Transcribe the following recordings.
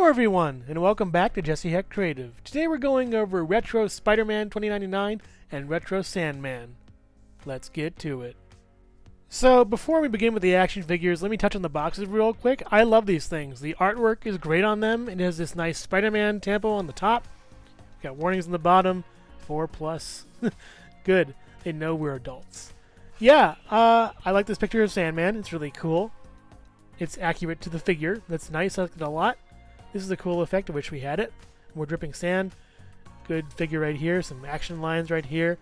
Hello everyone, and welcome back to Jesse Heck Creative. Today we're going over Retro Spider-Man 2099 and Retro Sandman. Let's get to it. So, before we begin with the action figures, let me touch on the boxes real quick. I love these things. The artwork is great on them. It has this nice Spider-Man tempo on the top. Got warnings on the bottom. 4+. Good. They know we're adults. Yeah, I like this picture of Sandman. It's really cool. It's accurate to the figure. That's nice. I like it a lot. This is a cool effect. I wish we had it. We're dripping sand. Good figure right here. Some action lines right here.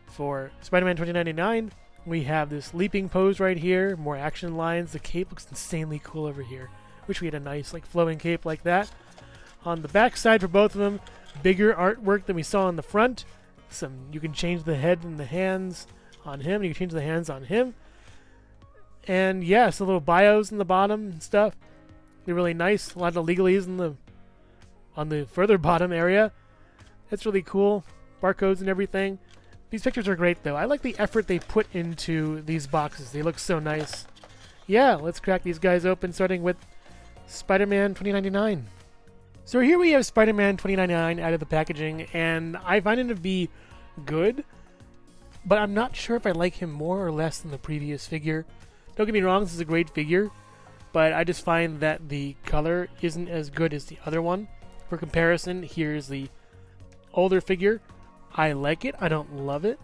For Spider-Man 2099, we have this leaping pose right here. More action lines. The cape looks insanely cool over here. Wish we had a nice flowing cape like that. On the back side for both of them, bigger artwork than we saw on the front. You can change the head and the hands on him. And you can change the hands on him. And yeah, some little bios in the bottom and stuff. They're really nice. A lot of legalese on the further bottom area. That's really cool. Barcodes and everything. These pictures are great though. I like the effort they put into these boxes. They look so nice. Yeah, let's crack these guys open, starting with Spider-Man 2099. So here we have Spider-Man 2099 out of the packaging, and I find him to be good, but I'm not sure if I like him more or less than the previous figure. Don't get me wrong, this is a great figure, but I just find that the color isn't as good as the other one. For comparison, here's the older figure. I like it. I don't love it.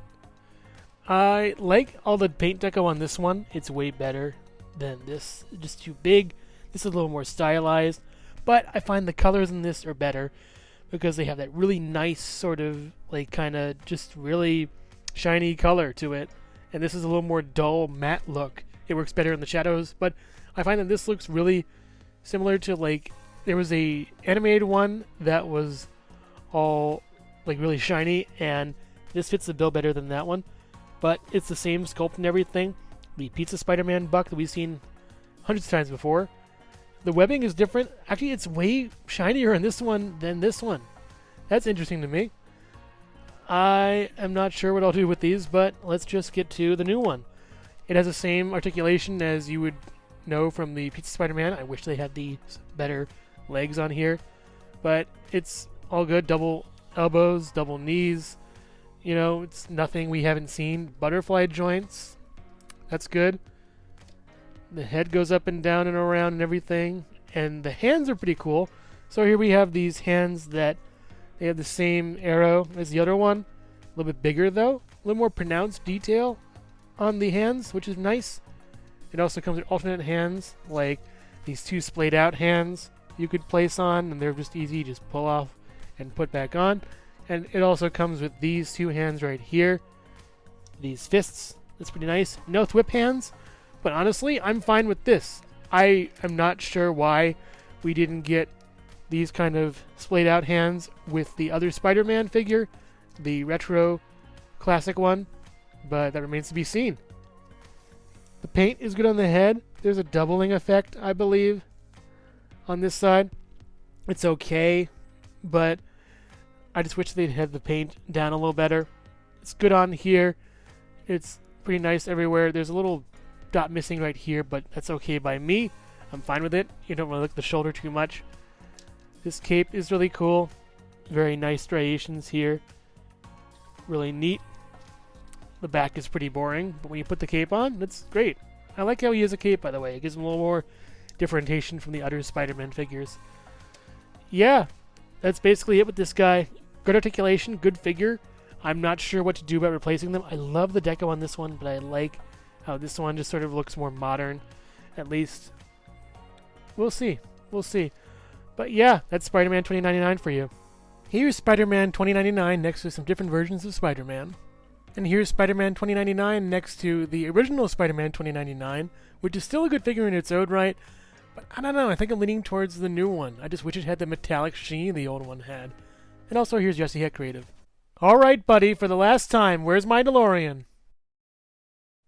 I like all the paint deco on this one. It's way better than this. It's just too big. This is a little more stylized, but I find the colors in this are better because they have that really nice sort of kind of just really shiny color to it, and this is a little more dull matte look. It works better in the shadows, but I find that this looks really similar to there was a animated one that was all really shiny, and this fits the bill better than that one. But it's the same sculpt and everything. The Pizza Spider-Man buck that we've seen hundreds of times before. The webbing is different. Actually, it's way shinier in this one than this one. That's interesting to me. I am not sure what I'll do with these, but let's just get to the new one. It has the same articulation as you would know from the Pizza Spider-Man. I wish they had the better legs on here, but it's all good. Double elbows, double knees. You know, it's nothing we haven't seen. Butterfly joints. That's good. The head goes up and down and around and everything. And the hands are pretty cool. So here we have these hands that they have the same arrow as the other one. A little bit bigger though. A little more pronounced detail on the hands, which is nice. It also comes with alternate hands, like these two splayed out hands you could place on, and they're just easy, just pull off and put back on. And it also comes with these two hands right here, these fists. That's pretty nice. No whip hands, but honestly, I'm fine with this. I am not sure why we didn't get these kind of splayed out hands with the other Spider-Man figure, the retro classic one, but that remains to be seen. The paint is good on the head. There's a doubling effect, I believe, on this side. It's okay, but I just wish they'd had the paint down a little better. It's good on here. It's pretty nice everywhere. There's a little dot missing right here, but that's okay by me. I'm fine with it. You don't really look the shoulder too much. This cape is really cool. Very nice striations here. Really neat. The back is pretty boring, but when you put the cape on, that's great. I like how he has a cape, by the way. It gives him a little more differentiation from the other Spider-Man figures. Yeah, that's basically it with this guy. Good articulation, good figure. I'm not sure what to do about replacing them. I love the deco on this one, but I like how this one just sort of looks more modern, at least. We'll see. We'll see. But yeah, that's Spider-Man 2099 for you. Here's Spider-Man 2099 next to some different versions of Spider-Man. And here's Spider-Man 2099 next to the original Spider-Man 2099, which is still a good figure in its own right, but I don't know, I think I'm leaning towards the new one. I just wish it had the metallic sheen the old one had. And also, here's Jesse Heck Creative. Alright, buddy, for the last time, where's my DeLorean?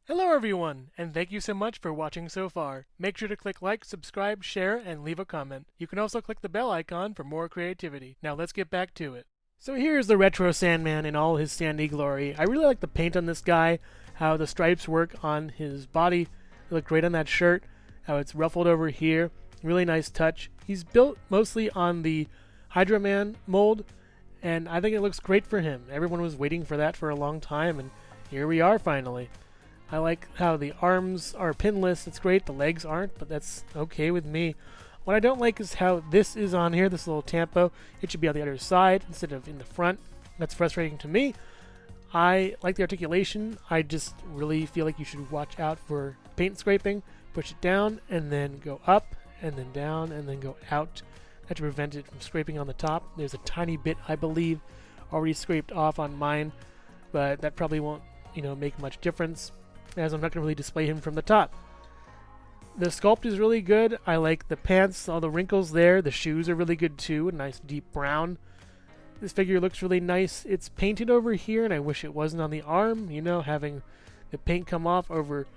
Hello everyone, and thank you so much for watching so far. Make sure to click like, subscribe, share, and leave a comment. You can also click the bell icon for more creativity. Now let's get back to it. So here's the Retro Sandman in all his sandy glory. I really like the paint on this guy, how the stripes work on his body. They look great on that shirt, how it's ruffled over here. Really nice touch. He's built mostly on the Hydra Man mold, and I think it looks great for him. Everyone was waiting for that for a long time, and here we are finally. I like how the arms are pinless. It's great. The legs aren't, but that's okay with me. What I don't like is how this is on here, this little tampo. It should be on the other side instead of in the front. That's frustrating to me. I like the articulation. I just really feel like you should watch out for paint scraping. Push it down and then go up and then down and then go out. That to prevent it from scraping on the top. There's a tiny bit, I believe, already scraped off on mine, but that probably won't, make much difference, as I'm not going to really display him from the top. The sculpt is really good. I like the pants, all the wrinkles there. The shoes are really good too, a nice deep brown. This figure looks really nice. It's painted over here, and I wish it wasn't on the arm. Having the paint come off over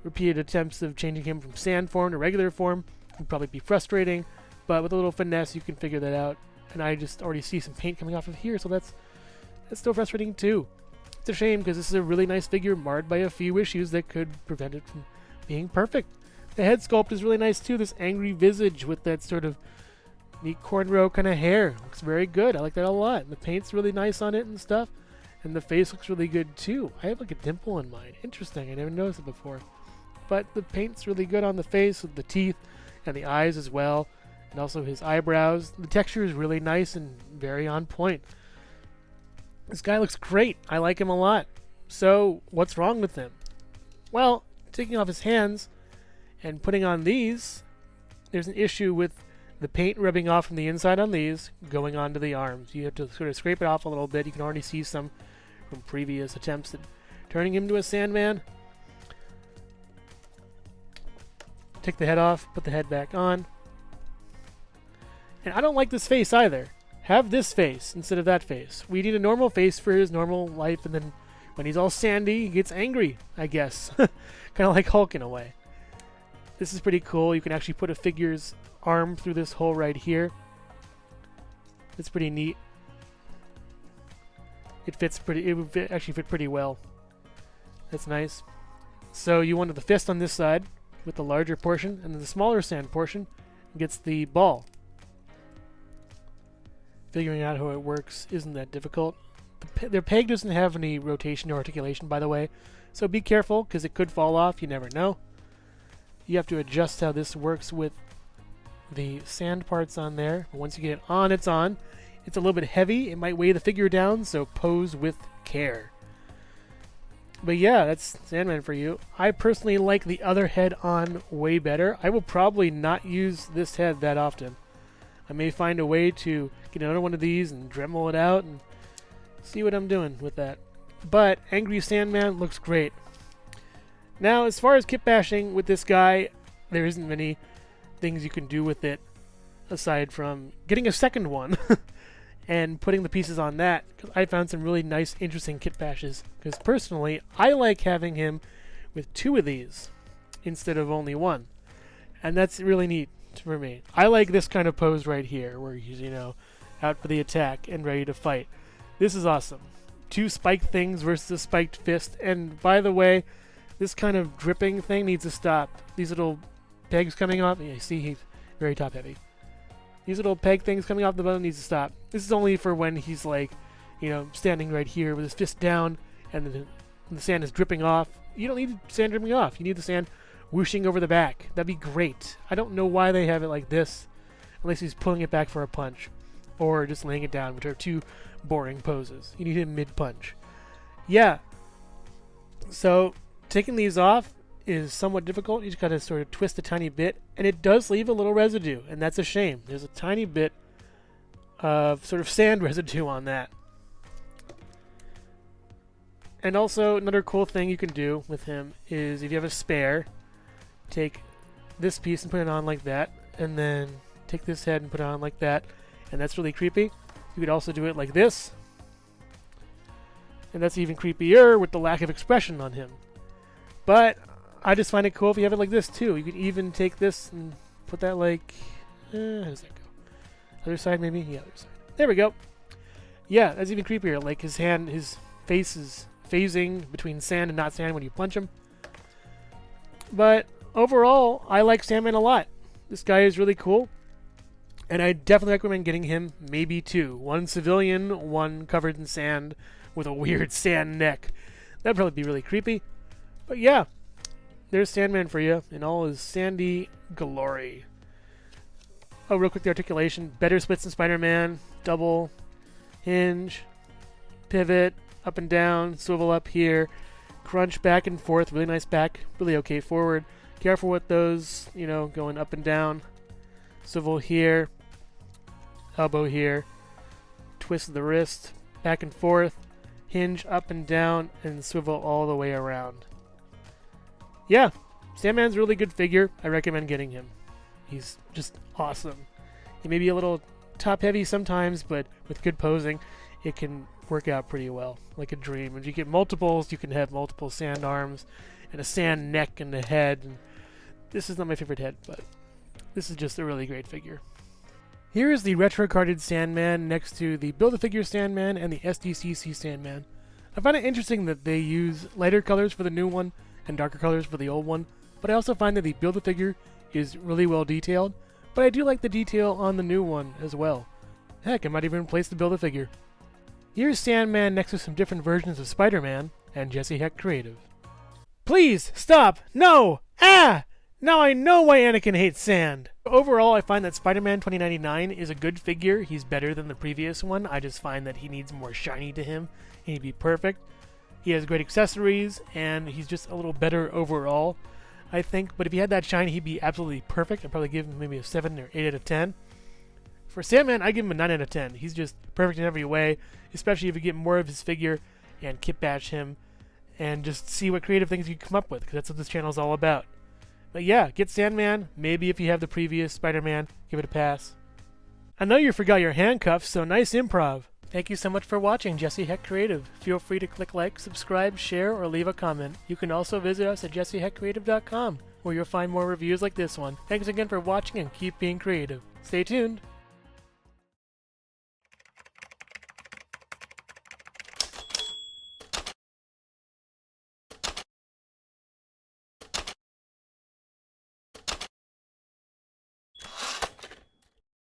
repeated attempts of changing him from sand form to regular form would probably be frustrating, but with a little finesse you can figure that out. And I just already see some paint coming off of here, so that's still frustrating too. It's a shame because this is a really nice figure marred by a few issues that could prevent it from being perfect. The head sculpt is really nice too, this angry visage with that sort of neat cornrow kind of hair. Looks very good. I like that a lot. And the paint's really nice on it and stuff. And the face looks really good too. I have like a dimple in mine. Interesting. I never noticed it before. But the paint's really good on the face with the teeth and the eyes as well. And also his eyebrows. The texture is really nice and very on point. This guy looks great. I like him a lot. So, what's wrong with him? Well, taking off his hands and putting on these, there's an issue with the paint rubbing off from the inside on these, going onto the arms. You have to sort of scrape it off a little bit. You can already see some from previous attempts at turning him into a Sandman. Take the head off, put the head back on. And I don't like this face either. Have this face instead of that face. We need a normal face for his normal life, and then when he's all sandy, he gets angry, I guess. Kind of like Hulk in a way. This is pretty cool. You can actually put a figure's arm through this hole right here. It's pretty neat. It would actually fit pretty well. That's nice. So you wanted the fist on this side with the larger portion, and then the smaller sand portion gets the ball. Figuring out how it works isn't that difficult. Their peg doesn't have any rotation or articulation, by the way, so be careful because it could fall off. You never know. You have to adjust how this works with the sand parts on there. Once you get it on, it's on. It's a little bit heavy. It might weigh the figure down, so pose with care. But yeah, that's Sandman for you. I personally like the other head on way better. I will probably not use this head that often. I may find a way to get another one of these and Dremel it out and see what I'm doing with that. But Angry Sandman looks great. Now, as far as kit bashing with this guy, there isn't many things you can do with it aside from getting a second one and putting the pieces on that. Because I found some really nice, interesting kit bashes. Because personally, I like having him with two of these instead of only one. And that's really neat for me. I like this kind of pose right here where he's, out for the attack and ready to fight. This is awesome. Two spiked things versus a spiked fist. And by the way, this kind of dripping thing needs to stop. These little pegs coming off. Yeah, you see, he's very top heavy. These little peg things coming off the bottom needs to stop. This is only for when he's like, standing right here with his fist down and the sand is dripping off. You don't need the sand dripping off. You need the sand whooshing over the back. That'd be great. I don't know why they have it like this, unless he's pulling it back for a punch or just laying it down, which are two boring poses. You need him mid-punch. Yeah. So taking these off is somewhat difficult. You just gotta sort of twist a tiny bit, and it does leave a little residue, and that's a shame. There's a tiny bit of sort of sand residue on that. And also, another cool thing you can do with him is if you have a spare, take this piece and put it on like that, and then take this head and put it on like that, and that's really creepy. You could also do it like this, and that's even creepier with the lack of expression on him. But I just find it cool if you have it like this too. You could even take this and put that like, how does that go? Other side maybe? Yeah, other side. There we go. Yeah, that's even creepier. Like his face is phasing between sand and not sand when you punch him. But overall, I like Sandman a lot. This guy is really cool, and I definitely recommend getting him, maybe two. One civilian, one covered in sand with a weird sand neck. That'd probably be really creepy. But yeah, there's Sandman for you in all his sandy glory. Oh, real quick, the articulation. Better splits than Spider-Man. Double, hinge, pivot, up and down, swivel up here, crunch back and forth, really nice back, really okay forward. Careful with those, you know, going up and down. Swivel here, elbow here, twist the wrist, back and forth, hinge up and down, and swivel all the way around. Yeah, Sandman's a really good figure. I recommend getting him. He's just awesome. He may be a little top heavy sometimes, but with good posing, it can work out pretty well, like a dream. If you get multiples, you can have multiple sand arms and a sand neck and a head. And this is not my favorite head, but this is just a really great figure. Here is the retro carded Sandman next to the Build-A-Figure Sandman and the SDCC Sandman. I find it interesting that they use lighter colors for the new one and darker colors for the old one, but I also find that the Build-A-Figure is really well detailed, but I do like the detail on the new one as well. Heck, I might even replace the Build-A-Figure. Here's Sandman next to some different versions of Spider-Man and Jesse Heck Creative. Please, stop! No! Ah! Now I know why Anakin hates sand! Overall, I find that Spider-Man 2099 is a good figure. He's better than the previous one. I just find that he needs more shiny to him, and he'd be perfect. He has great accessories, and he's just a little better overall, I think. But if he had that shiny, he'd be absolutely perfect. I'd probably give him maybe a 7 or 8 out of 10. For Sandman, I give him a 9 out of 10. He's just perfect in every way, especially if you get more of his figure and kitbash him and just see what creative things you can come up with, because that's what this channel is all about. But yeah, get Sandman. Maybe if you have the previous Spider-Man, give it a pass. I know you forgot your handcuffs, so nice improv. Thank you so much for watching Jesse Heck Creative. Feel free to click like, subscribe, share, or leave a comment. You can also visit us at jesseheckcreative.com, where you'll find more reviews like this one. Thanks again for watching and keep being creative. Stay tuned.